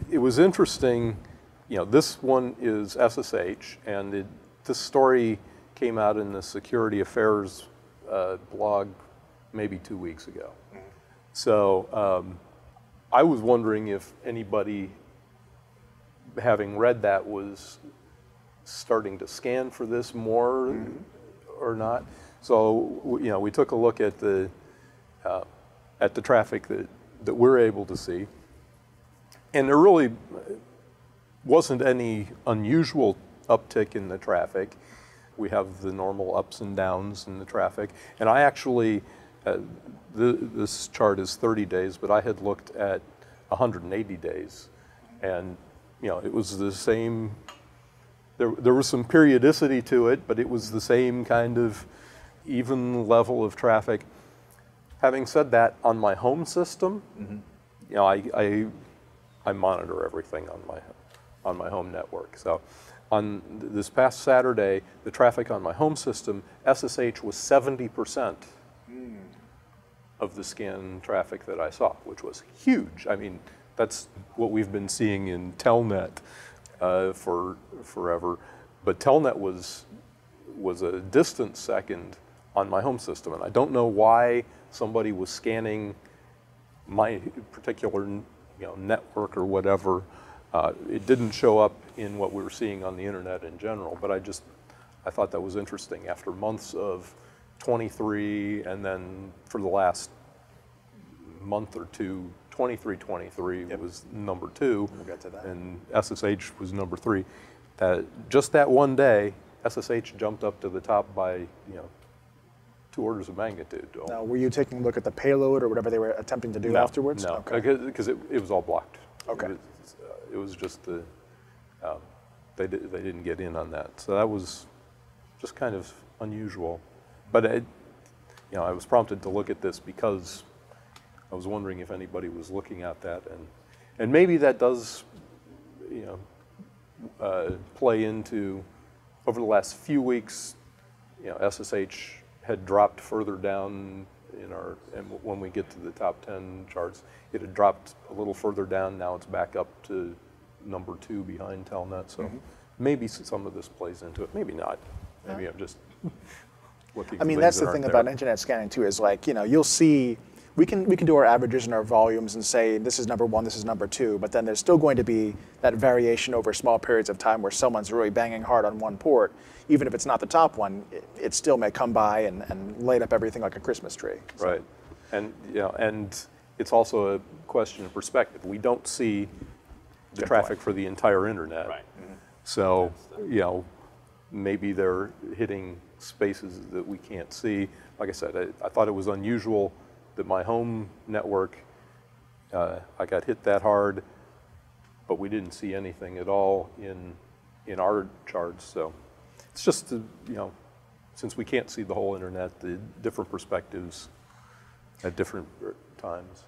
it was interesting. This one is SSH, and this story came out in the Security Affairs blog maybe 2 weeks ago. Mm-hmm. So I was wondering if anybody, having read that, was starting to scan for this more or not. So we took a look at the traffic that we're able to see, and there really wasn't any unusual uptick in the traffic. We have the normal ups and downs in the traffic, and I actually this chart is 30 days, but I had looked at 180 days, and it was the same. There was some periodicity to it, but it was the same kind of even level of traffic. Having said that, on my home system, I monitor everything on my home network. So on this past Saturday, the traffic on my home system, SSH was 70% of the scan traffic that I saw, which was huge. I mean, that's what we've been seeing in Telnet for forever. But Telnet was a distant second on my home system, and I don't know why somebody was scanning my particular network or whatever. It didn't show up in what we were seeing on the internet in general, but I thought that was interesting. After months of 23, and then for the last month or two, 23 was number 2, we'll get to that. And SSH was number 3. Just that one day, SSH jumped up to the top by 2 orders of magnitude. Now, were you taking a look at the payload or whatever they were attempting to do afterwards? No, okay. Because it was all blocked. Okay. It was just they didn't get in on that, so that was just kind of unusual. But I was prompted to look at this because I was wondering if anybody was looking at that, and maybe that does play into, over the last few weeks, SSH had dropped further down and when we get to the top 10 charts, it had dropped a little further down. Now it's back up to number 2 behind Telnet. So maybe some of this plays into it. Maybe not. Maybe I'm just looking. I mean, that's the thing about internet scanning too. Is like you'll see. We can do our averages and our volumes and say this is number 1, this is number 2, but then there's still going to be that variation over small periods of time where someone's really banging hard on one port. Even if it's not the top one, it still may come by and light up everything like a Christmas tree. So. Right, and and it's also a question of perspective. We don't see the traffic for the entire internet. Right. So maybe they're hitting spaces that we can't see. Like I said, I thought it was unusual that my home network, I got hit that hard, but we didn't see anything at all in our charts. So it's just, since we can't see the whole internet, the different perspectives at different times.